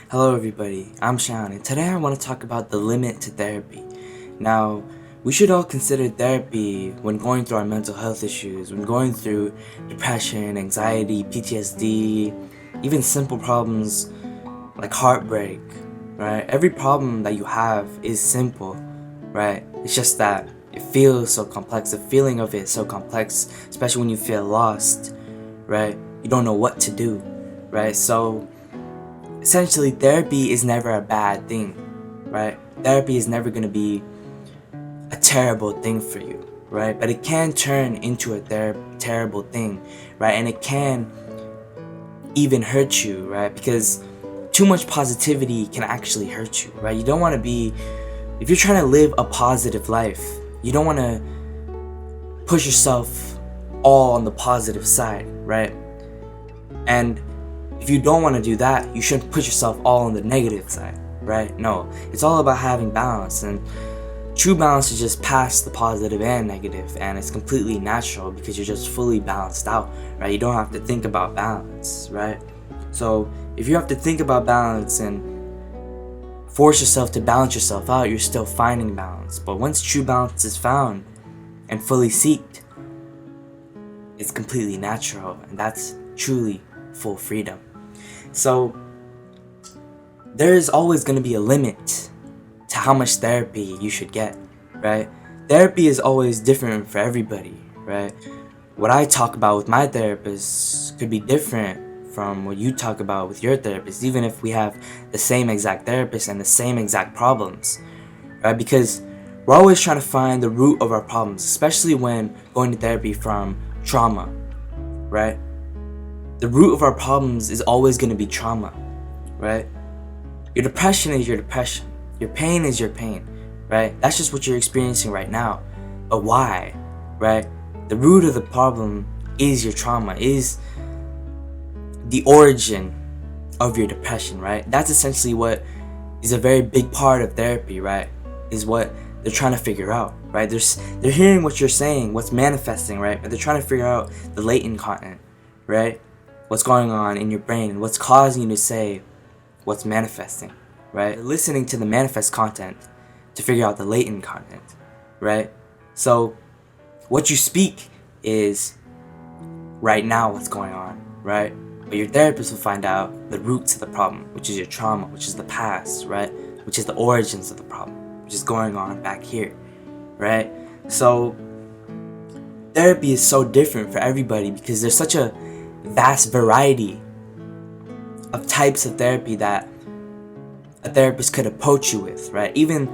Hello, everybody. I'm Sean, and today I want to talk about the limit to therapy. Now, we should all consider therapy when going through our mental health issues, when going through depression, anxiety, PTSD, even simple problems like heartbreak, right? Every problem that you have is simple, right? It's just that it feels so complex. The feeling of it is so complex, especially when you feel lost, right? You don't know what to do, right? So, essentially, therapy is never a bad thing, right? Therapy is never going to be a terrible thing for you, right? But it can turn into a terrible thing, right? And it can even hurt you, right? Because too much positivity can actually hurt you, right? You don't want to be, if you're trying to live a positive life, you don't want to push yourself all on the positive side, right? And if you don't want to do that, you shouldn't put yourself all on the negative side, right? No, it's all about having balance, and true balance is just past the positive and negative, and it's completely natural because you're just fully balanced out, right? You don't have to think about balance, right? So if you have to think about balance and force yourself to balance yourself out, you're still finding balance. But once true balance is found and fully seeked, it's completely natural, and that's truly full freedom. So there is always going to be a limit to how much therapy you should get, right? Therapy is always different for everybody, right? What I talk about with my therapist could be different from what you talk about with your therapist, even if we have the same exact therapist and the same exact problems, right? Because we're always trying to find the root of our problems, especially when going to therapy from trauma, right? The root of our problems is always going to be trauma, right? Your depression is your depression. Your pain is your pain, right? That's just what you're experiencing right now. But why, right? The root of the problem is your trauma, is the origin of your depression, right? That's essentially what is a very big part of therapy, right? Is what they're trying to figure out, right? They're hearing what you're saying, what's manifesting, right? But they're trying to figure out the latent content, right? What's going on in your brain, what's causing you to say what's manifesting, right? They're listening to the manifest content to figure out the latent content, right? So what you speak is right now what's going on, right? But your therapist will find out the roots of the problem, which is your trauma, which is the past, right? Which is the origins of the problem, which is going on back here, right? So therapy is so different for everybody because there's such a vast variety of types of therapy that a therapist could approach you with, right? Even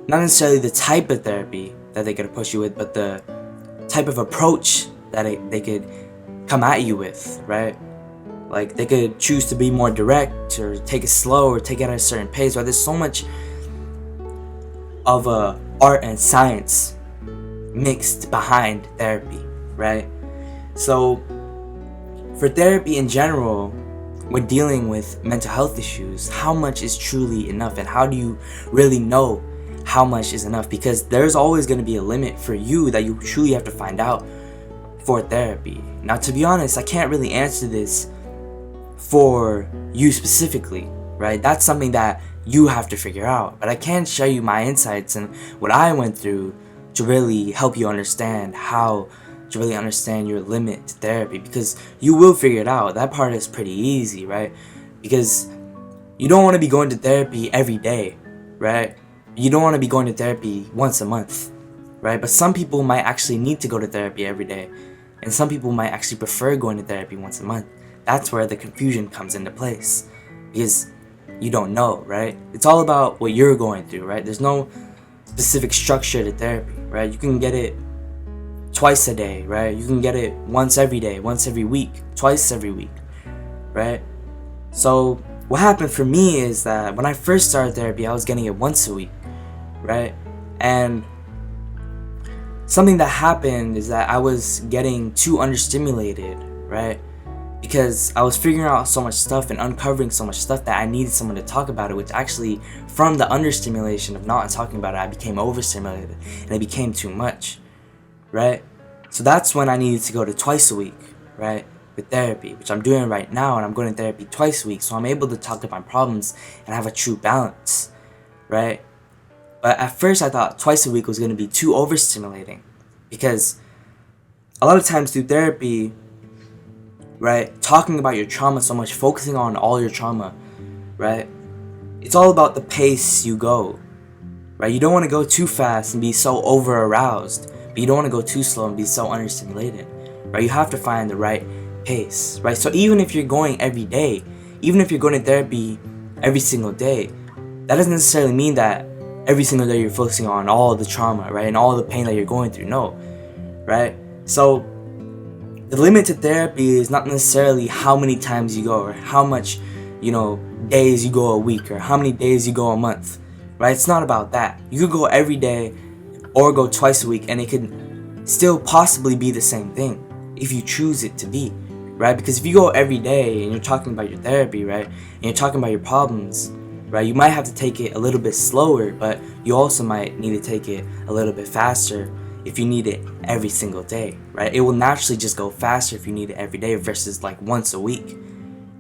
not necessarily the type of therapy that they could approach you with, but the type of approach that they could come at you with, right? Like they could choose to be more direct or take it slow or take it at a certain pace, right? There's so much of a art and science mixed behind therapy, right? So for therapy in general, when dealing with mental health issues, how much is truly enough, and how do you really know how much is enough? Because there's always going to be a limit for you that you truly have to find out for therapy. Now, to be honest, I can't really answer this for you specifically, right? That's something that you have to figure out. But I can share you my insights and what I went through to really help you understand how to really understand your limit to therapy, because you will figure it out. That part is pretty easy, right? Because you don't want to be going to therapy every day, right? You don't want to be going to therapy once a month, right? But some people might actually need to go to therapy every day, and some people might actually prefer going to therapy once a month. That's where the confusion comes into place, because you don't know, right? It's all about what you're going through, right? There's no specific structure to therapy, right? You can get it twice a day, right? You can get it once every day, once every week, twice every week, right? So what happened for me is that when I first started therapy, I was getting it once a week, right? And something that happened is that I was getting too understimulated, right? Because I was figuring out so much stuff and uncovering so much stuff that I needed someone to talk about it, which actually, from the understimulation of not talking about it, I became overstimulated and it became too much, right? So that's when I needed to go to twice a week, right? with therapy, which I'm doing right now, and I'm going to therapy twice a week, so I'm able to talk about my problems and have a true balance, right? But at first I thought twice a week was going to be too overstimulating, because a lot of times through therapy, right, talking about your trauma so much, focusing on all your trauma, right, it's all about the pace you go, right? You don't want to go too fast and be so over aroused, but you don't want to go too slow and be so understimulated, right? You have to find the right pace, right? So even if you're going every day, even if you're going to therapy every single day, that doesn't necessarily mean that every single day you're focusing on all the trauma, right, and all the pain that you're going through. No, right? So the limit to therapy is not necessarily how many times you go, or how much, days you go a week, or how many days you go a month, right? It's not about that. You could go every day or go twice a week, and it could still possibly be the same thing if you choose it to be, right? Because if you go every day and you're talking about your therapy, right, and you're talking about your problems, right, you might have to take it a little bit slower, but you also might need to take it a little bit faster if you need it every single day, right? It will naturally just go faster if you need it every day versus like once a week,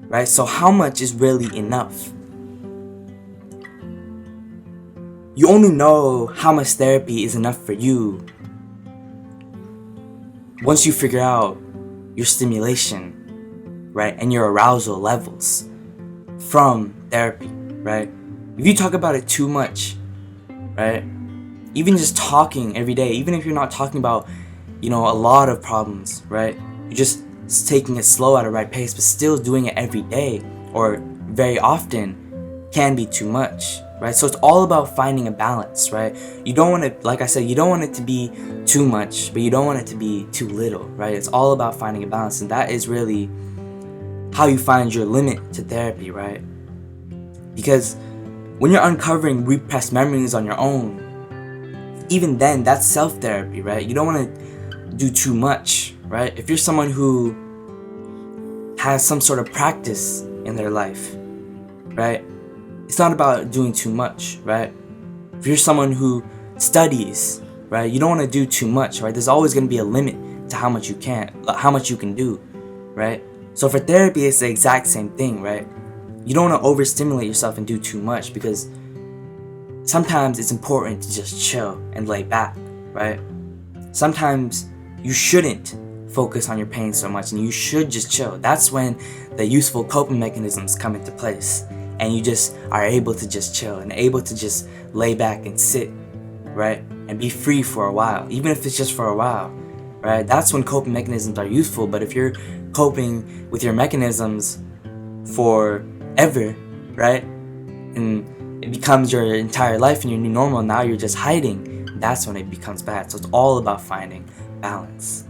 right? So how much is really enough? You only know how much therapy is enough for you once you figure out your stimulation, right, and your arousal levels from therapy, right? If you talk about it too much, right, even just talking every day, even if you're not talking about, a lot of problems, right, you're just taking it slow at a right pace, but still doing it every day or very often can be too much, right? So it's all about finding a balance, right? You don't want to, like I said, you don't want it to be too much, but you don't want it to be too little, right? It's all about finding a balance, and that is really how you find your limit to therapy, right? Because when you're uncovering repressed memories on your own, even then, that's self-therapy, right? You don't want to do too much, right? If you're someone who has some sort of practice in their life, right, it's not about doing too much, right? If you're someone who studies, right, you don't want to do too much, right? There's always going to be a limit to how much you can do, right? So for therapy, it's the exact same thing, right? You don't want to overstimulate yourself and do too much, because sometimes it's important to just chill and lay back, right? Sometimes you shouldn't focus on your pain so much, and you should just chill. That's when the useful coping mechanisms come into place, and you just are able to just chill and able to just lay back and sit, right, and be free for a while, even if it's just for a while, right? That's when coping mechanisms are useful. But if you're coping with your mechanisms forever, right, and it becomes your entire life and your new normal, now you're just hiding, that's when it becomes bad. So it's all about finding balance.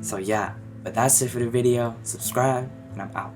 So yeah, but that's it for the video. Subscribe, and I'm out.